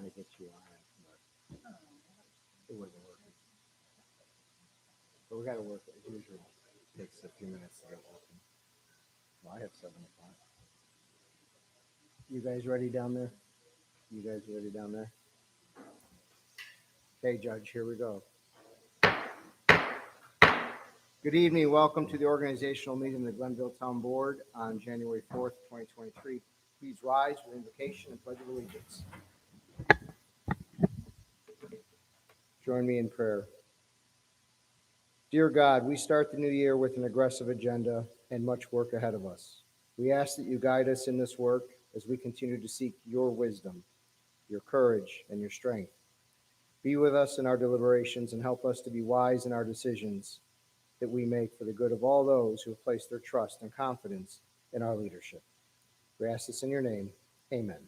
trying to get you on it, but it wasn't working. But we got to work as usual. It takes a few minutes to get working. Well, I have 7 o'clock. You guys ready down there? You guys ready down there? Okay, Judge, here we go. Good evening. Welcome to the organizational meeting of the Glenville Town Board on January 4th, 2023. Please rise for invocation and pledge of allegiance. Join me in prayer. Dear God, we start the new year with an aggressive agenda and much work ahead of us. We ask that you guide us in this work as we continue to seek your wisdom, your courage, and your strength. Be with us in our deliberations and help us to be wise in our decisions that we make for the good of all those who have placed their trust and confidence in our leadership. We ask this in your name. Amen.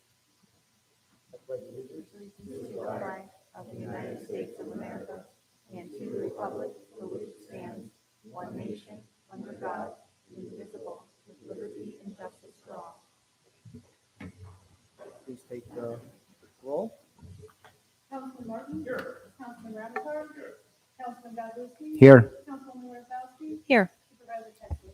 To the flag of the United States of America and to the republic for which it stands, one nation, under God, indivisible, with liberty and justice for all. Please take the roll. Councilman Martin? Here. Councilman Ramatar? Here. Councilman Godlewski? Here. Councilwoman Wozzowski? Here. Supervisor Texas?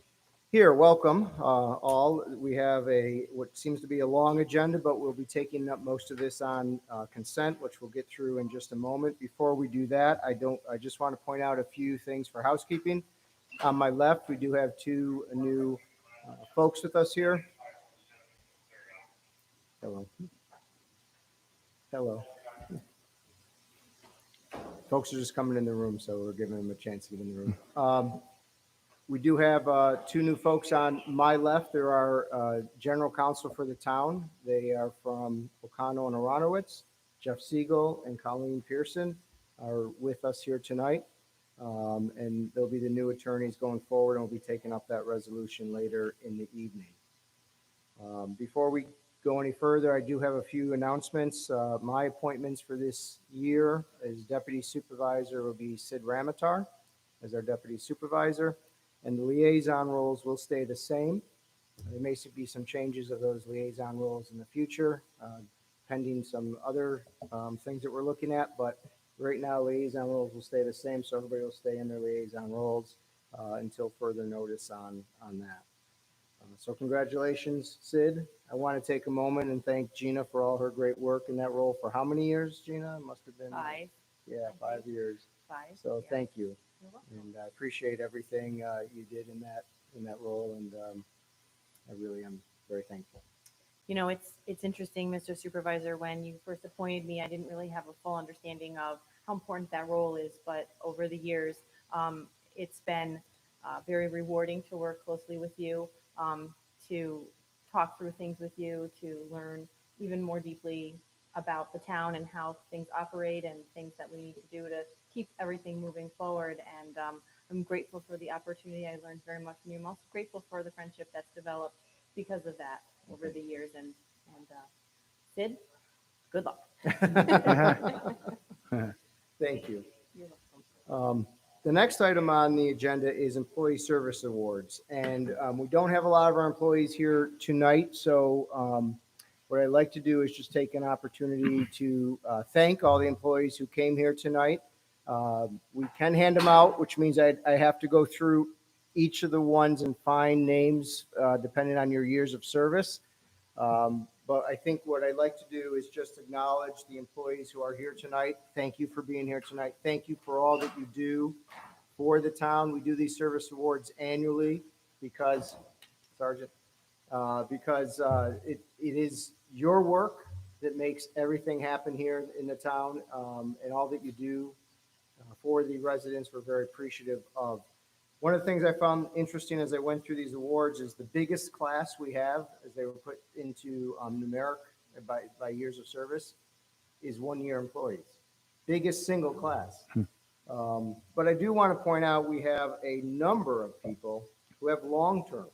Here, welcome all. We have what seems to be a long agenda, but we'll be taking up most of this on consent, which we'll get through in just a moment. Before we do that, I just want to point out a few things for housekeeping. On my left, we do have 2 new folks with us here. Hello. Hello. Folks are just coming in the room, so we're giving them a chance to get in the room. We do have 2 new folks on my left. There are general counsel for the town. They are from O'Connell and Aronowitz. Jeff Siegel and Colleen Pearson are with us here tonight. And they'll be the new attorneys going forward, and we'll be taking up that resolution later in the evening. Before we go any further, I do have a few announcements. My appointments for this year as deputy supervisor will be Sid Ramatar as our deputy supervisor, and the liaison roles will stay the same. There may be some changes of those liaison roles in the future, pending some other things that we're looking at, but right now liaison roles will stay the same, so everybody will stay in their liaison roles until further notice on that. So congratulations, Sid. I want to take a moment and thank Gina for all her great work in that role for how many years, Gina? It must have been 5. Yeah, 5 years. 5. So Yeah. thank you. You're welcome. And I appreciate everything you did in that role, and I really am very thankful. You know, it's interesting, Mr. Supervisor, when you first appointed me, I didn't really have a full understanding of how important that role is, but over the years, it's been very rewarding to work closely with you, to talk through things with you, to learn even more deeply about the town and how things operate and things that we need to do to keep everything moving forward. And I'm grateful for the opportunity. I learned very much from you. I'm also grateful for the friendship that's developed because of that over the years. And Sid, good luck. Thank you. You're welcome. The next item on the agenda is employee service awards, and we don't have a lot of our employees here tonight, so what I'd like to do is just take an opportunity to thank all the employees who came here tonight. We can hand them out, which means I have to go through each of the ones and find names depending on your years of service. But I think what I'd like to do is just acknowledge the employees who are here tonight. Thank you for being here tonight. Thank you for all that you do for the town. We do these service awards annually because, Sergeant, it is your work that makes everything happen here in the town, and all that you do for the residents, we're very appreciative of. One of the things I found interesting as I went through these awards is the biggest class we have, as they were put into numeric by years of service, is 1-year employees. Biggest single class. But I do want to point out we have a number of people who have long-term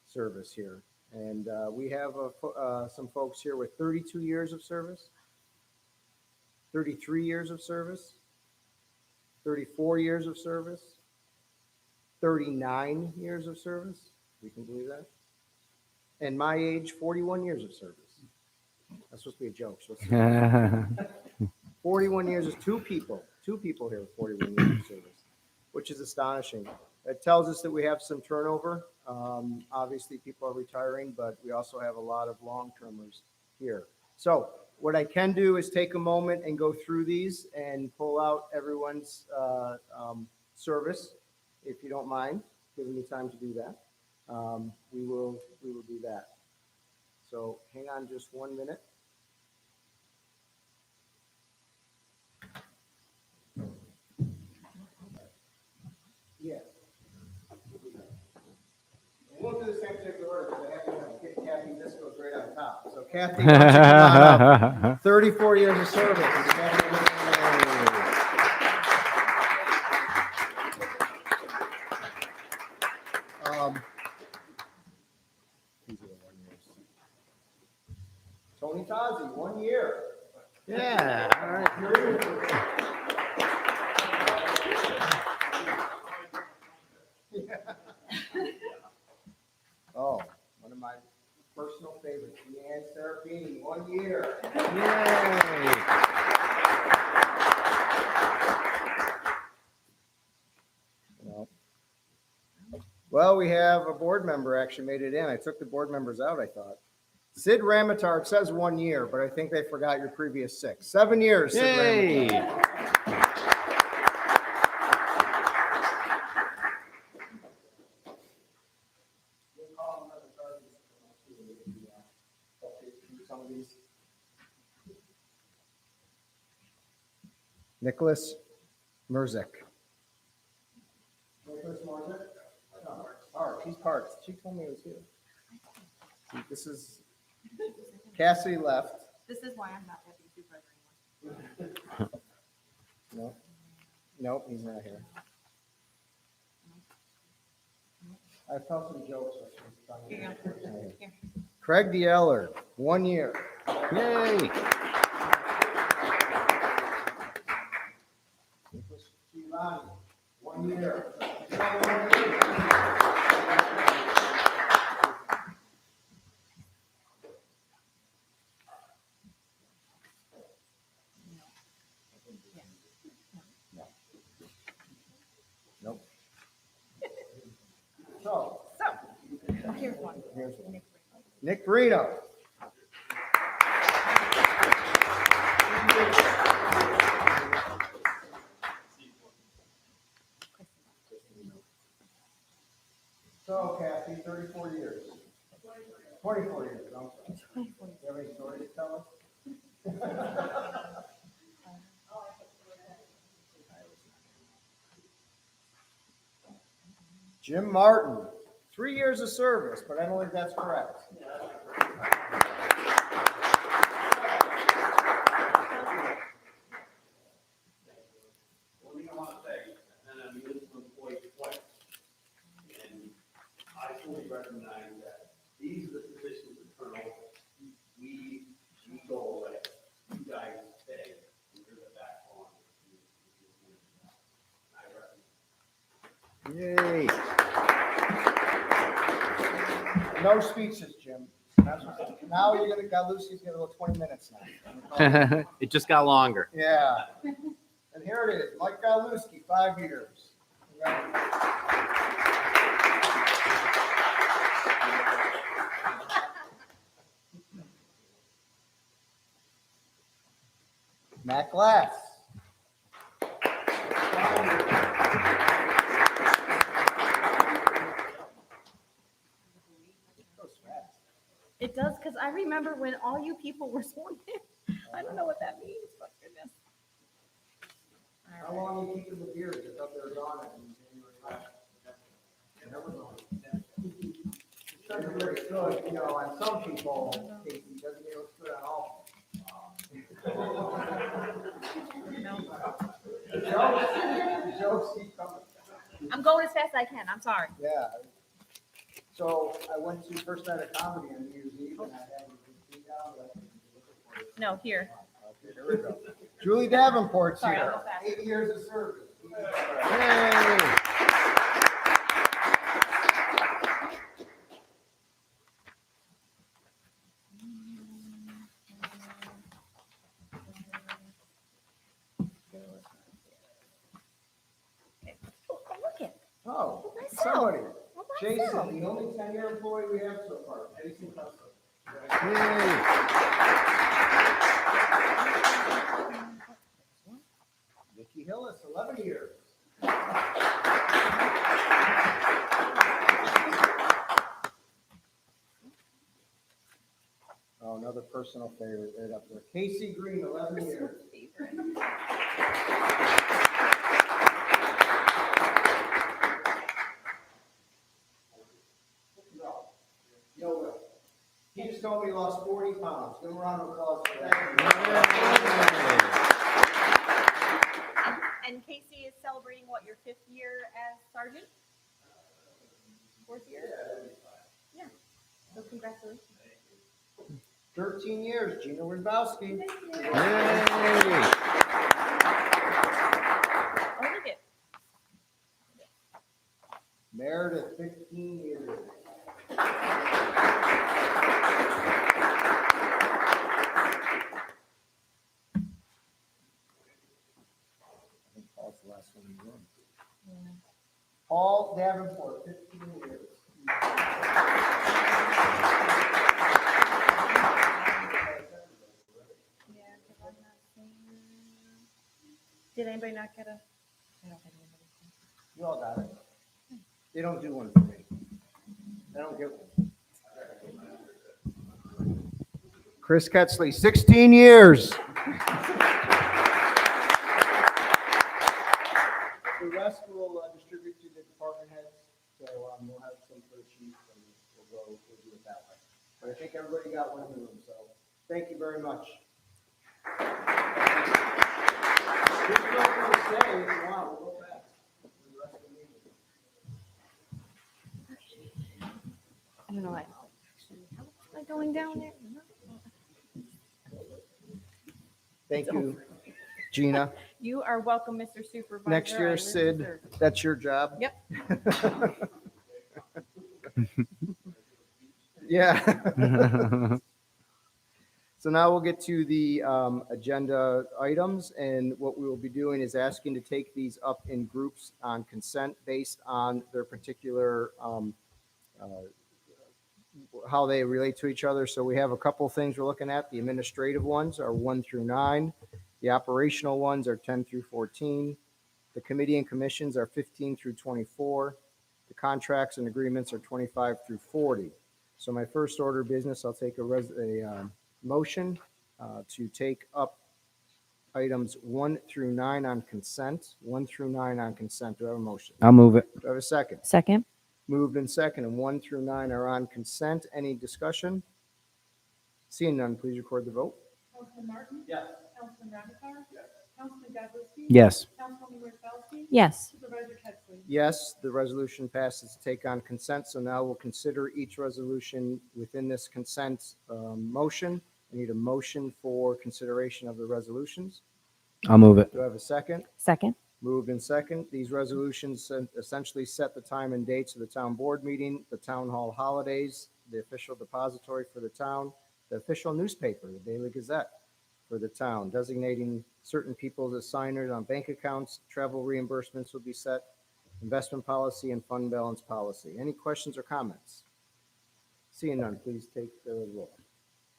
service here. And we have some folks here with 32 years of service, 33 years of service, 34 years of service, 39 years of service. We can believe that. And my age, 41 years of service. That's supposed to be a joke. So it's 41 years is two people here with 41 years of service, which is astonishing. It tells us that we have some turnover. Obviously, people are retiring, but we also have a lot of long-termers here. So what I can do is take a moment and go through these and pull out everyone's service, if you don't mind, giving me time to do that. We will do that. So hang on just 1 minute. Yeah. We won't do the same particular order because I have to get Kathy. This goes right on top. So Kathy, why don't you come on up? 34 years of service. These are the 1 years. Tony Tozzi, 1 year. Yeah, all right. Oh, one of my personal favorites, Leanne Serafini, 1 year. Yay. No. Well, we have a board member actually made it in. I took the board members out, I thought. Sid Ramatar, it says 1 year, but I think they forgot your previous 6. 7 years, Sid Yay. Ramatar. Nicholas Merzik. Nicholas Merzik? Parks. He's Parks. She told me he was here. See, this is Cassidy left. This is why I'm not deputy supervisor anymore. No. Nope, he's not here. I felt some jokes. Here you go. Here. Craig DeEller, 1 year. Yay. Nicholas Giovanni, 1 year. Nope. So, Here's one. here's one. Nick Reno. So, Kathy, 34 years. 24 years, I'm sorry. Do you have any stories to tell us? Jim Martin, 3 years of service, but I don't think that's correct. One thing I want to say, and I'm a municipal employee twice, and I fully recognize that these are the positions that turn over. We go away, you guys stay, and you're the backbone. I recognize. Yay. No speeches, Jim. Now you're gonna, Lucy's gonna go 20 minutes now. It just got longer. Yeah. And here it is, Mike Galuski, 5 years. Matt Glass. It does, because I remember when all you people were sworn in. I don't know what that means, but goodness. How long you keeping the beers? I thought they were gone in January. Never mind. It doesn't look good, you know, on some people, Casey, doesn't look good on all. The jokes keep coming. I'm going as fast as I can. I'm sorry. Yeah. So I went to first night of comedy on New Year's Eve and I had to down. No, here. Okay, here we go. Julie Davenport's Sorry, I'll here. go fast. 8 years of service. Yay. somebody. All by Jason, itself. the only 10-year employee we have so far. Jason Custer. Yay. Nikki Hillis, 11 years. Oh, another personal favorite right up there. Casey Green, 11 years. Yo, Will. He just told me he lost 40 pounds. Give him a round of applause for that. And Casey is celebrating what, your 5th year as sergeant? 4th year? Yeah. So congratulations. 13 years, Gina Wimbowski. Yay. Oh, look at. Meredith, 15 years. I think Paul's the last one in the room. Paul Davenport, 15 years. Yeah, because I'm not seeing. Did anybody not get a? I don't think anybody. You all got it. They don't do one for me. They don't get one. Chris Ketzley, 16 years. The rest will distribute to the department heads, so we'll have some for the chief, and we'll do it that way. But I think everybody got one in the room, so thank you very much. Just feel free to stay if you want, we'll go back for the rest of the meeting. I don't know why. How am I going down there? Thank you, Gina. You are welcome, Mr. Supervisor. Next I year, live to Sid, serve. that's your job. Yep. Yeah. So now we'll get to the agenda items, and what we will be doing is asking to take these up in groups on consent based on their particular, how they relate to each other. So we have a couple things we're looking at. The administrative ones are 1 through 9. The operational ones are 10 through 14. The committee and commissions are 15 through 24. The contracts and agreements are 25 through 40. So my first order of business, I'll take a motion to take up items 1 through 9 on consent. 1 through 9 on consent. Do I have a motion? I'll move it. Do I have a second? Second. Moved and second, and 1 through 9 are on consent. Any discussion? Seeing none, please record the vote. Councilman Martin? Yes. Councilman Ramichardt? Yes. Councilman Goodlewski? Yes. Councilwoman Wozzowski? Yes. Supervisor Ketzley? Yes, the resolution passes to take on consent, so now we'll consider each resolution within this consent motion. I need a motion for consideration of the resolutions. I'll move it. Do I have a second? Second. Moved in second. These resolutions essentially set the time and dates of the town board meeting, the town hall holidays, the official depository for the town, the official newspaper, the Daily Gazette for the town, designating certain people as signers on bank accounts, travel reimbursements will be set, investment policy, and fund balance policy. Any questions or comments? Seeing none, please take the roll.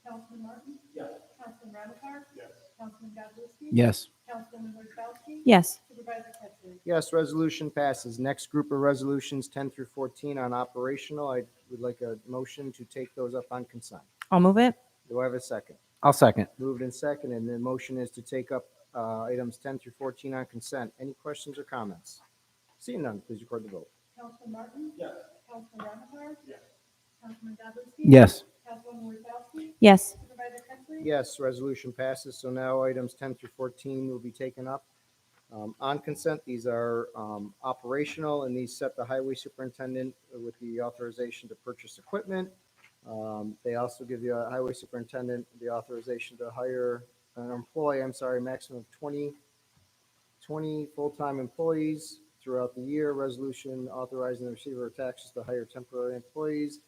Councilman Martin? Yes. Councilman Ramichardt? Yes. Councilman Goodlewski? Yes. Councilwoman Wozzowski? Yes. Supervisor Ketzley? Yes, resolution passes. Next group of resolutions, 10 through 14 on operational. I would like a motion to take those up on consent. I'll move it. Do I have a second? I'll second. Moved in second, and the motion is to take up items 10 through 14 on consent. Any questions or comments? Seeing none, please record the vote. Councilman Martin? Yes. Councilman Ramichardt? Yes. Councilman Goodlewski? Yes. Councilwoman Wozzowski? Yes. Supervisor Ketzley? Yes, resolution passes. So now items 10 through 14 will be taken up. On consent, these are operational, and these set the highway superintendent with the authorization to purchase equipment. They also give the highway superintendent the authorization to hire an employee, maximum of 20 full-time employees throughout the year. Resolution authorizing the receiver of taxes to hire temporary employees.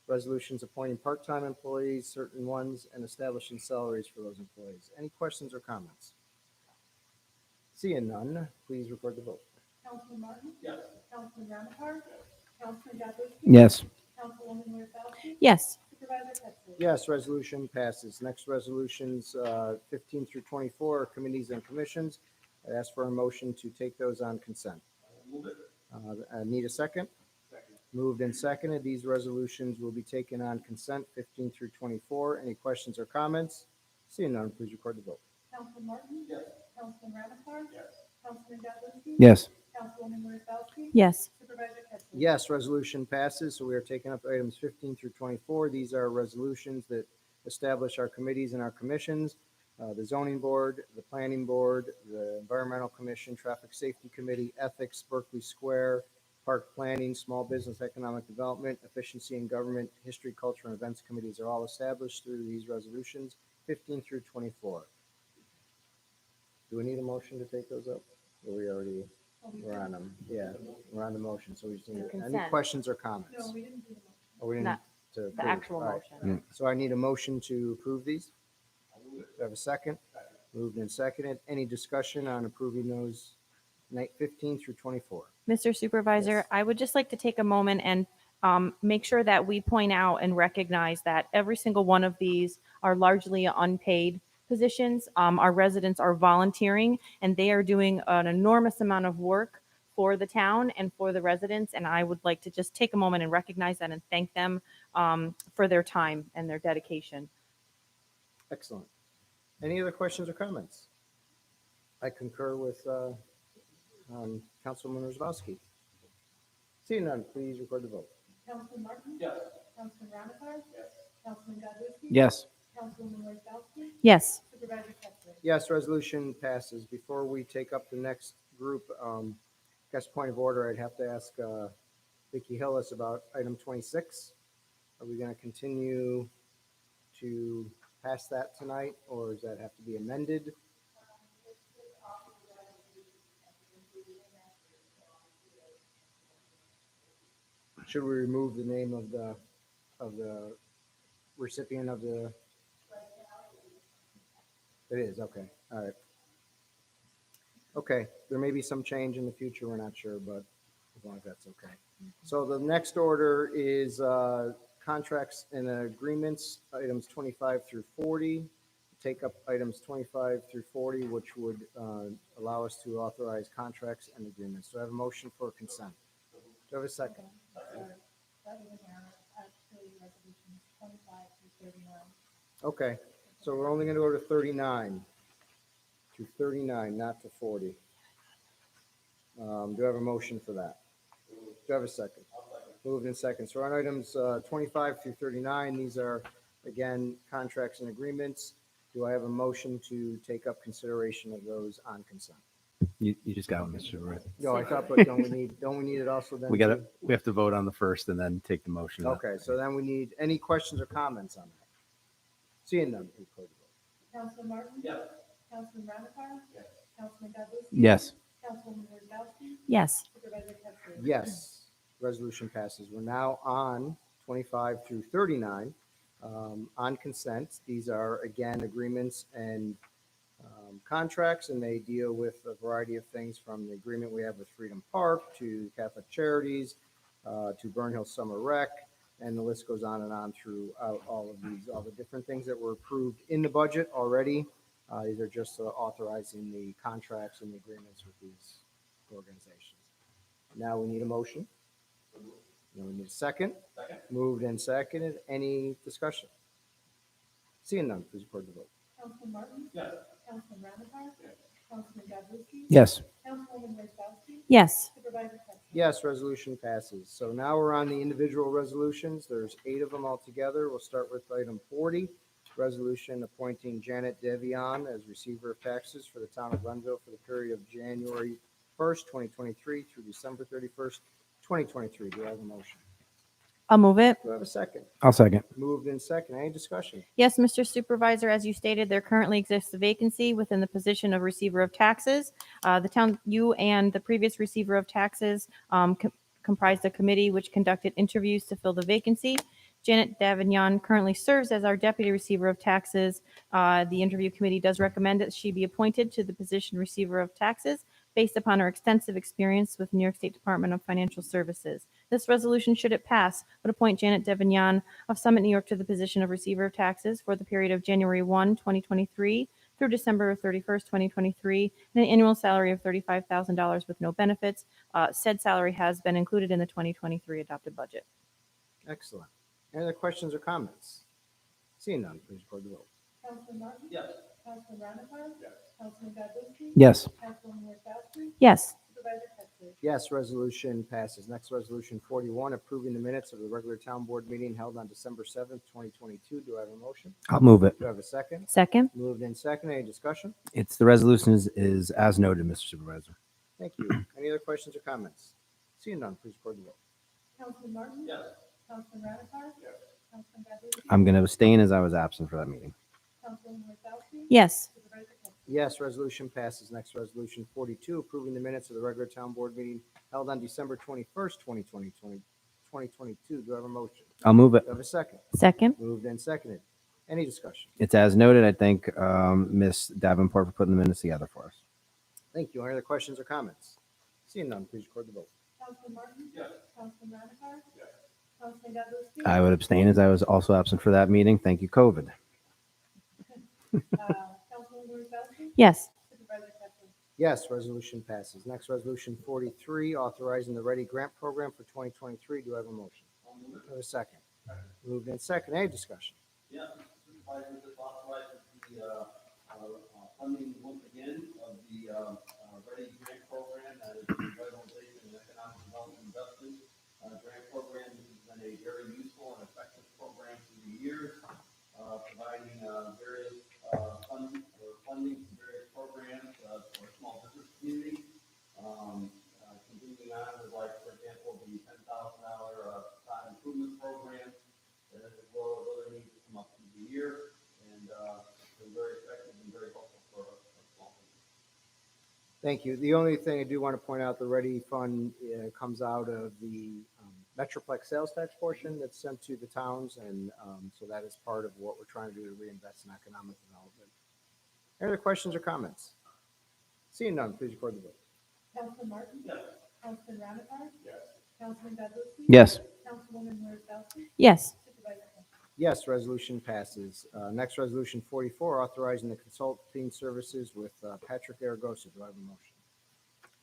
Resolutions appointing part-time employees, certain ones, and establishing salaries for those employees. Any questions or comments? Seeing none, please record the vote. Councilman Martin? Yes. Councilman Ramichardt? Yes. Councilman Goodley, Yes. Councilwoman Wozzachowski, Yes. Supervisor Pettsley. Yes, resolution passes. Next resolutions, 15 through 24, are committees and commissions. I ask for a motion to take those on consent. Move it. I need a second. Second. Moved and seconded. These resolutions will be taken on consent, 15 through 24. Any questions or comments? Seeing none, please record the vote. Councilman Martin? Yes. Councilman Ramichardt? Yes. Councilman Goodley, Yes. Councilwoman Wozzachowski, Yes. Supervisor Pettsley. Yes, resolution passes, so we are taking up items 15 through 24. These are resolutions that establish our committees and our commissions, the zoning board, the planning board, the environmental commission, traffic safety committee, ethics, Berkeley Square, park planning, small business economic development, efficiency in government, history, culture, and events committees are all established through these resolutions, 15 through 24. Do we need a motion to take those up? Or we already, we're on them? Yeah, we're on the motion, so we just need, any Consent. questions or comments? No, we didn't do the motion. Oh, we didn't Not to The approve. actual All right. motion. So I need a motion to approve these. Do I have a second? Moved and seconded. Any discussion on approving those night 15 through 24? Mr. Supervisor, Yes. I would just like to take a moment and make sure that we point out and recognize that every single one of these are largely unpaid positions. Our residents are volunteering, and they are doing an enormous amount of work for the town and for the residents. And I would like to just take a moment and recognize that and thank them for their time and their dedication. Excellent. Any other questions or comments? I concur with Councilwoman Rosbowski. Seeing none, please record the vote. Councilman Martin? Yes. Councilman Ramichardt? Yes. Councilman Goodley, Yes. Councilwoman Wozzachowski, Yes. Supervisor Pettsley. Yes, resolution passes. Before we take up the next group, guess point of order, I'd have to ask Vicki Hillis about item 26. Are we going to continue to pass that tonight, or does that have to be amended? Should we remove the name of the recipient of the? It is, okay, all right. Okay, there may be some change in the future, we're not sure, but as long as that's okay. So the next order is contracts and agreements, items 25 through 40. Take up items 25 through 40, which would allow us to authorize contracts and agreements. Do I have a motion for consent? Do I have a second? That was actually resolutions 25 through 39. Okay, so we're only going to go to 39, to 39, not to 40. Do I have a motion for that? Do I have a second? Moved in second. So on items 25 through 39, these are, again, contracts and agreements. Do I have a motion to take up consideration of those on consent? You just got one, Mr. Supervisor. No, I thought, but don't we need it also then? We got too? to, we have to vote on the first and then take the motion. Okay, so then we need, any questions or comments on that? Seeing none, please call the vote. Councilman Martin? Yes. Councilman Ramichardt? Yes. Councilman Goodley, Yes. Councilwoman Wozzachowski, Yes. Supervisor Pettsley. Yes, resolution passes. We're now on 25 through 39. On consent, these are, again, agreements and contracts, and they deal with a variety of things from the agreement we have with Freedom Park to Catholic Charities to Burn Hill Summer Rec, and the list goes on and on throughout all of these, all the different things that were approved in the budget already. These are just authorizing the contracts and the agreements with these organizations. Now we need a motion. Now we need a second. Second. Moved and seconded. Any discussion? Seeing none, please record the vote. Councilman Martin? Yes. Councilman Ramichardt? Yes. Councilman Goodley, Yes. Councilwoman Wozzachowski, Yes. Supervisor Pettsley. Yes, resolution passes. So now we're on the individual resolutions. There's 8 of them altogether. We'll start with item 40, resolution appointing Janet Devion as receiver of taxes for the town of Glenville for the period of January 1st, 2023 through December 31st, 2023. Do I have a motion? I'll move it. Do I have a second? I'll second. Moved in second. Any discussion? Yes, Mr. Supervisor, as you stated, there currently exists a vacancy within the position of receiver of taxes. The town, you and the previous receiver of taxes comprised a committee which conducted interviews to fill the vacancy. Janet Davignon currently serves as our deputy receiver of taxes. The interview committee does recommend that she be appointed to the position receiver of taxes. based upon her extensive experience with New York State Department of Financial Services. This resolution, should it pass, would appoint Janet Devignon of Summit, New York, to the position of Receiver of Taxes for the period of January 1, 2023 through December 31st, 2023, and an annual salary of $35,000 with no benefits. Said salary has been included in the 2023 adopted budget. Excellent. Any other questions or comments? Seeing none, please record the vote. Councilman Martin? Yes. Councilman Ramichardt? Yes. Councilman Goodwin? Yes. Councilwoman Wozzachowski? Yes. Supervisor Pettsley? Yes, resolution passes. Next, resolution 41, approving the minutes of the regular town board meeting held on December 7th, 2022. Do I have a motion? I'll move it. Do I have a second? Second. Moved in second. Any discussion? It's the resolution is as noted, Mr. Supervisor. Thank you. Any other questions or comments? Seeing none, please record the vote. Councilman Martin? Yes. Councilman Ramichardt? Yes. Councilman Goodwin? I'm going to abstain as I was absent for that meeting. Councilwoman Wozzachowski? Yes. Supervisor Pettsley? Yes, resolution passes. Next, resolution 42, approving the minutes of the regular town board meeting held on December 21st, 2022. Do I have a motion? I'll move it. Do I have a second? Second. Moved and seconded. Any discussion? It's as noted. I thank Ms. Davenport for putting the minutes together for us. Thank you. Any other questions or comments? Seeing none, please record the vote. Councilman Martin? Yes. Councilman Ramichardt? Yes. Councilman Goodwin? I would abstain as I was also absent for that meeting. Thank you, COVID. Councilwoman Wozzachowski? Yes. Supervisor Pettsley? Yes, resolution passes. Next, resolution 43, authorizing the Ready Grant Program for 2023. Do I have a motion? Do I have a second? Moved and second. Any discussion? Yes, Mr. Supervisor, this authorizes the funding once again of the Ready Grant Program, that is the Revitalization and Economic Development Investment Grant Program. This has been a very useful and effective program through the years, providing various funding for various programs for small business community. Continuing on with, like, for example, the $10,000 time improvement program, as well as other needs that come up through the year, and been very effective and very helpful for small business. Thank you. The only thing I do want to point out, the Ready Fund comes out of the Metroplex sales tax portion that's sent to the towns, and so that is part of what we're trying to do to reinvest in economic development. Any other questions or comments? Seeing none, please record the vote. Councilman Martin? Yes. Councilman Ramichardt? Yes. Councilman Goodwin? Yes. Councilwoman Wozzachowski? Yes. Supervisor Pettsley? Yes, resolution passes. Next, resolution 44, authorizing the consulting services with Patrick Aragosa. Do I have a motion?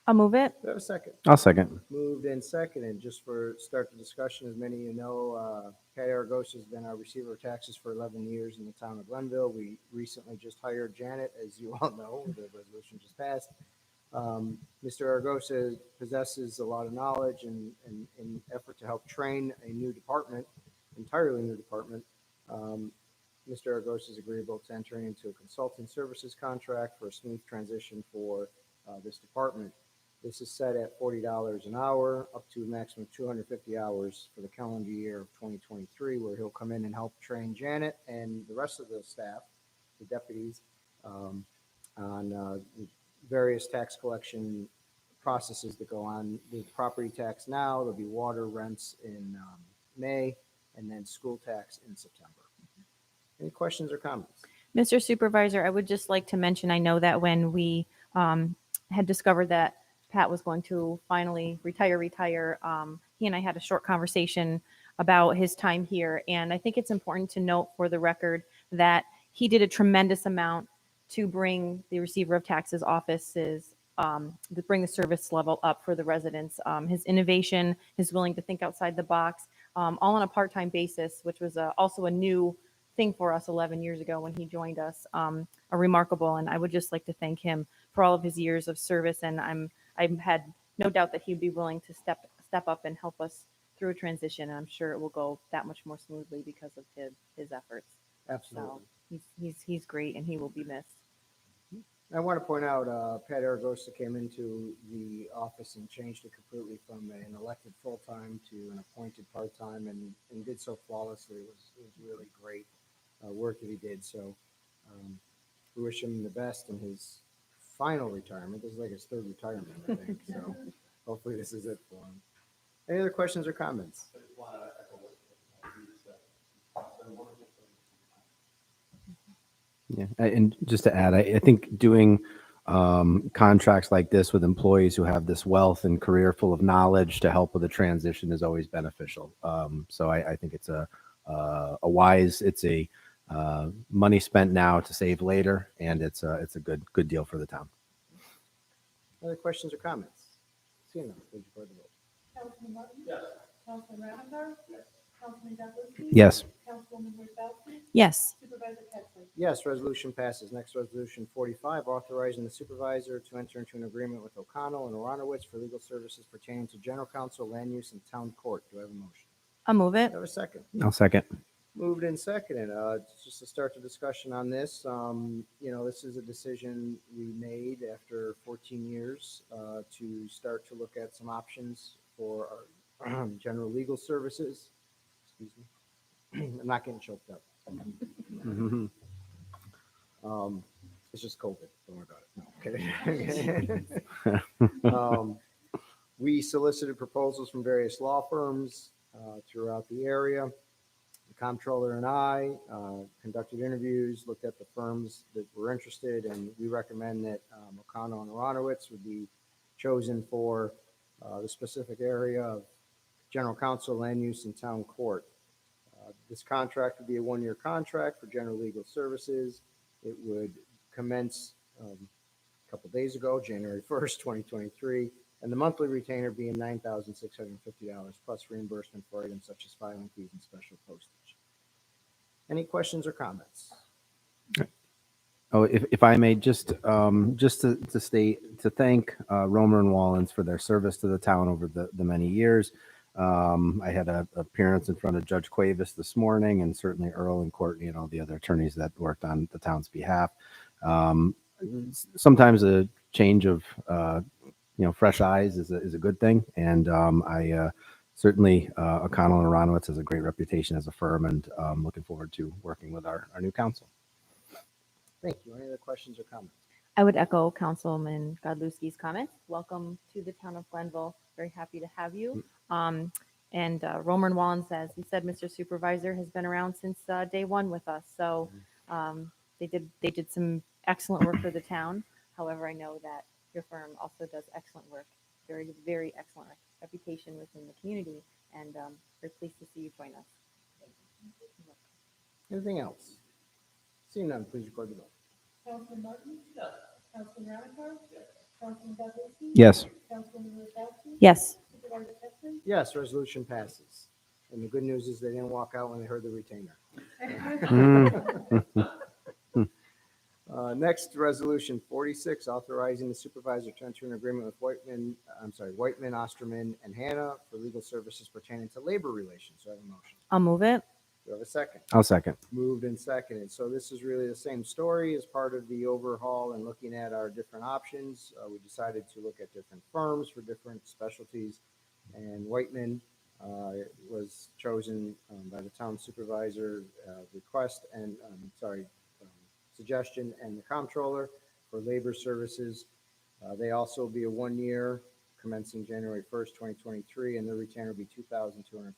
I'll move it. Do I have a second? I'll second. Moved and seconded. Just for start the discussion, as many of you know, Pat Aragosa has been our receiver of taxes for 11 years in the town of Glenville. We recently just hired Janet, as you all know, the resolution just passed. Mr. Aragosa possesses a lot of knowledge and effort to help train a new department, entirely new department. Mr. Aragosa is agreeable to entering into a consulting services contract for a smooth transition for this department. This is set at $40 an hour, up to a maximum of 250 hours for the calendar year of 2023, where he'll come in and help train Janet and the rest of the staff, the deputies, on the various tax collection processes that go on. The property tax now, there'll be water rents in May, and then school tax in September. Any questions or comments? Mr. Supervisor, I would just like to mention, I know that when we had discovered that Pat was going to finally retire, he and I had a short conversation about his time here. And I think it's important to note for the record that he did a tremendous amount to bring the receiver of taxes offices, to bring the service level up for the residents. His innovation, his willing to think outside the box, all on a part-time basis, which was also a new thing for us 11 years ago when he joined us, are remarkable. And I would just like to thank him for all of his years of service. And I've had no doubt that he'd be willing to step up and help us through a transition. And I'm sure it will go that much more smoothly because of his efforts. Absolutely. So he's great and he will be missed. I want to point out, Pat Aragosa came into the office and changed it completely from an elected full-time to an appointed part-time, and did so flawlessly. It was really great work that he did. So we wish him the best in his final retirement. This is like his third retirement, I think. So hopefully this is it for him. Any other questions or comments? I just want to echo what you just said. It's been wonderful. Yeah, and just to add, I think doing contracts like this with employees who have this wealth and career full of knowledge to help with the transition is always beneficial. So I think it's a wise, it's a money spent now to save later, and it's a good deal for the town. Other questions or comments? Seeing none, please record the vote. Councilman Martin? Yes. Councilman Ramichardt? Yes. Councilman Goodlewski? Yes. Councilwoman Wozzachowski? Yes. Supervisor Pettsley? Yes, resolution passes. Next, resolution 45, authorizing the supervisor to enter into an agreement with O'Connell and Aronowitz for legal services pertaining to general counsel, land use, and town court. Do I have a motion? I'll move it. Do I have a second? I'll second. Moved and seconded. Just to start the discussion on this, this is a decision we made after 14 years to start to look at some options for our general legal services. Excuse me. I'm not getting choked up. It's just COVID. Don't worry about it. No, kidding. We solicited proposals from various law firms throughout the area. The comptroller and I conducted interviews, looked at the firms that were interested, and we recommend that O'Connell and Aronowitz would be chosen for the specific area of general counsel, land use, and town court. This contract would be a one-year contract for general legal services. It would commence a couple days ago, January 1st, 2023, and the monthly retainer being $9,650 plus reimbursement for items such as filing fees and special postage. Any questions or comments? Oh, if I may, just to thank Romer and Wallens for their service to the town over the many years. I had an appearance in front of Judge Cuevas this morning, and certainly Earl and Courtney and all the other attorneys that worked on the town's behalf. Sometimes a change of fresh eyes is a good thing, and I certainly O'Connell and Aronowitz has a great reputation as a firm, and looking forward to working with our new council. Thank you. Any other questions or comments? I would echo Councilman Godlewski's comments. Welcome to the town of Glenville. Very happy to have you. And Romer and Wallens, as he said, Mr. Supervisor, has been around since day one with us. So they did some excellent work for the town. However, I know that your firm also does excellent work. Very, very excellent reputation within the community, and we're pleased to see you join us. Anything else? Seeing none, please record the vote. Councilman Martin? Yes. Councilman Ramichardt? Yes. Councilman Goodlewski? Yes. Councilwoman Wozzachowski? Yes. Supervisor Pettsley? Yes, resolution passes. And the good news is they didn't walk out when they heard the retainer. Next, resolution 46, authorizing the supervisor to enter an agreement with Whiteman, Osterman, and Hannah for legal services pertaining to labor relations. Do I have a motion? I'll move it. Do I have a second? I'll second. Moved and seconded. So this is really the same story as part of the overhaul and looking at our different options. We decided to look at different firms for different specialties, and Whiteman was chosen by the town supervisor request and suggestion, and the comptroller for labor services. They also will be a 1 year commencing January 1st, 2023, and their retainer will be $2,250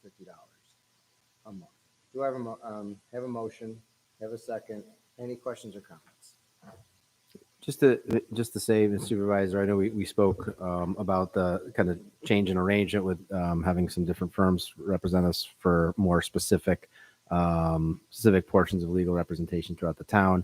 a month. Do I have a motion? Have a second? Any questions or comments? Just to say, Mr. Supervisor, I know we spoke about the kind of change in arrangement with having some different firms represent us for more specific portions of legal representation throughout the town.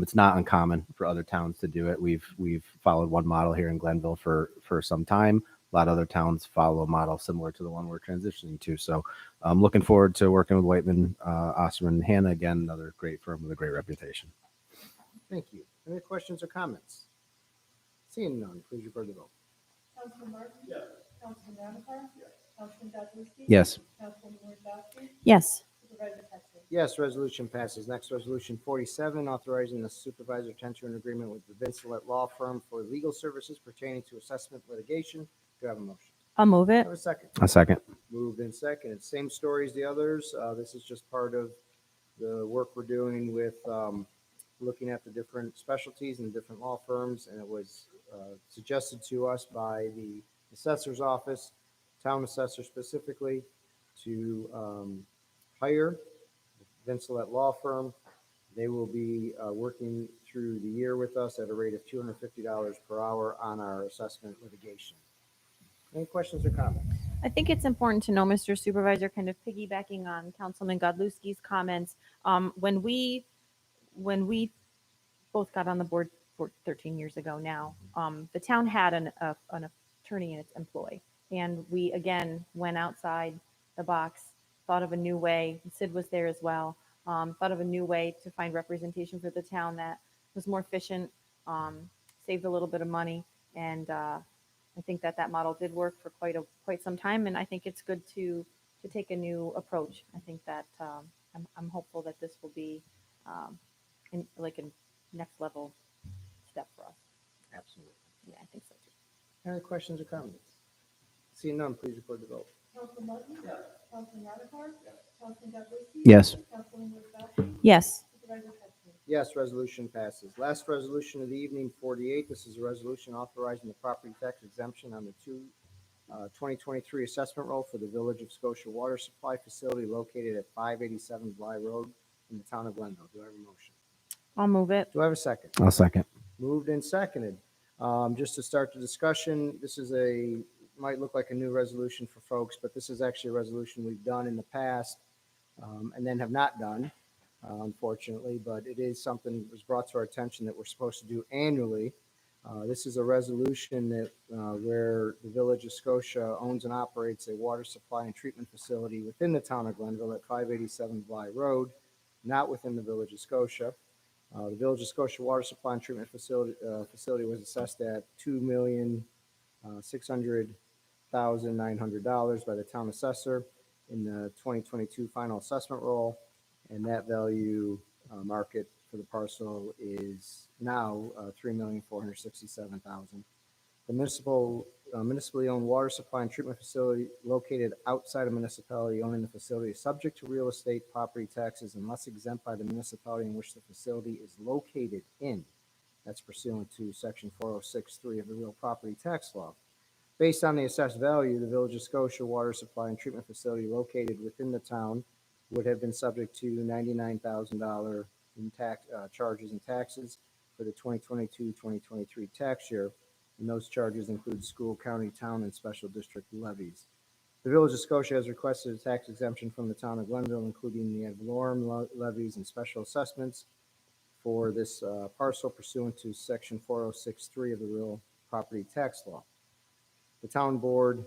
It's not uncommon for other towns to do it. We've followed one model here in Glenville for some time. A lot of other towns follow a model similar to the one we're transitioning to. So I'm looking forward to working with Whiteman, Osterman, and Hannah. Again, another great firm with a great reputation. Thank you. Any questions or comments? Seeing none, please record the vote. Councilman Martin? Yes. Councilman Ramichardt? Yes. Councilman Goodlewski? Yes. Councilwoman Wozzachowski? Yes. Supervisor Pettsley? Yes, resolution passes. Next, resolution 47, authorizing the supervisor to enter an agreement with the Vincelet Law Firm for legal services pertaining to assessment litigation. Do I have a motion? I'll move Do I it. have a second? A second. Moved in second. It's same story as the others. This is just part of the work we're doing with looking at the different specialties and different law firms, and it was suggested to us by the assessor's office, town assessor specifically, to hire Vincelet Law Firm. They will be working through the year with us at a rate of $250 per hour on our assessment litigation. Any questions or comments? I think it's important to know, Mr. Supervisor, kind of piggybacking on Councilman Godlewski's comments. When we both got on the board 13 years ago now, the town had an attorney in its employ. And we, again, went outside the box, thought of a new way. Sid was there as well. Thought of a new way to find representation for the town that was more efficient, saved a little bit of money. And I think that model did work for quite some time. And I think it's good to take a new approach. I think that I'm hopeful that this will be like a next level step for us. Absolutely. Yeah, I think so too. Any questions or comments? Seeing none, please record the vote. Councilman Martin? Yes. Councilman Ramichardt? Yes. Councilman Godlewski? Yes. Councilwoman Wozzachowski? Yes. Supervisor Pettsley? Yes, resolution passes. Last resolution of the evening, 48. This is a resolution authorizing the property tax exemption on the 2023 assessment roll for the Village of Scotia Water Supply Facility located at 587 Bly Road in the town of Glenville. Do I have a motion? I'll move it. Do I have a second? I'll second. Moved and seconded. Just to start the discussion, this is might look like a new resolution for folks, but this is actually a resolution we've done in the past and then have not done, unfortunately, but it is something that was brought to our attention that we're supposed to do annually. This is a resolution that where the Village of Scotia owns and operates a water supply and treatment facility within the town of Glenville at 587 Bly Road, not within the Village of Scotia. The Village of Scotia Water Supply and Treatment Facility was assessed at $2,600,900 by the town assessor in the 2022 final assessment roll, and that value market for the parcel is now $3,467,000. The municipally owned water supply and treatment facility located outside a municipality owning the facility is subject to real estate property taxes unless exempt by the municipality in which the facility is located in. That's pursuant to section 406(3) of the real property tax law. Based on the assessed value, the Village of Scotia water supply and treatment facility located within the town would have been subject to $99,000 in charges and taxes for the 2022-2023 tax year. And those charges include school, county, town, and special district levies. The Village of Scotia has requested a tax exemption from the town of Glenville, including the ad valorem levies and special assessments for this parcel pursuant to section 406(3) of the real property tax law. The town board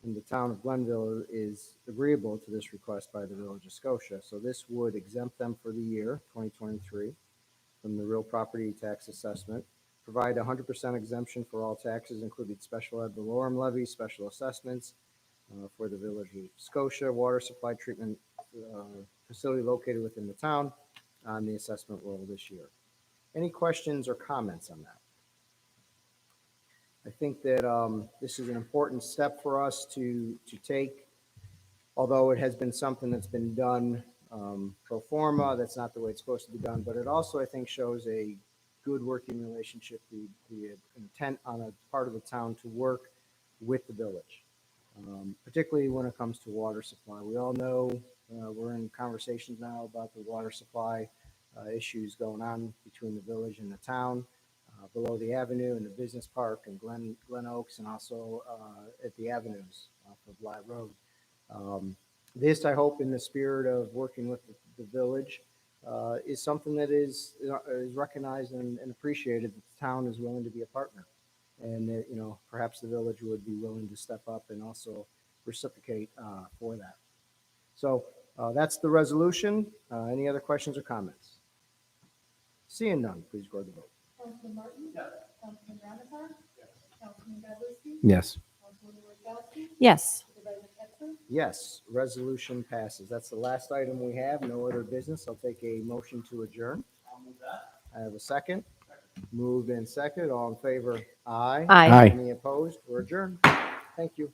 in the town of Glenville is agreeable to this request by the Village of Scotia. So this would exempt them for the year 2023 from the real property tax assessment, provide 100% exemption for all taxes, including special ad valorem levies, special assessments for the Village of Scotia water supply treatment facility located within the town on the assessment roll this year. Any questions or comments on that? I think that this is an important step for us to take, although it has been something that's been done pro forma. That's not the way it's supposed to be done, but it also, I think, shows a good working relationship, the intent on a part of the town to work with the village, particularly when it comes to water supply. We all know we're in conversations now about the water supply issues going on between the village and the town. Below the avenue and the business park and Glen Oaks, and also at the avenues off of Bly Road. This, I hope, in the spirit of working with the village, is something that is recognized and appreciated. That the town is willing to be a partner, and that, perhaps the village would be willing to step up and also reciprocate for that. So that's the resolution. Any other questions or comments? Seeing none, please record the vote. Councilman Martin? Yes. Councilman Ramichardt? Yes. Councilman Godlewski? Yes. Councilwoman Wozzachowski? Yes. Supervisor Pettsley? Yes, resolution passes. That's the last item we have. No other business. I'll take a motion to adjourn. I'll move that. I have a second. Moved and second. All in favor? Aye. Aye. Aye. Any opposed? We're adjourned. Thank you.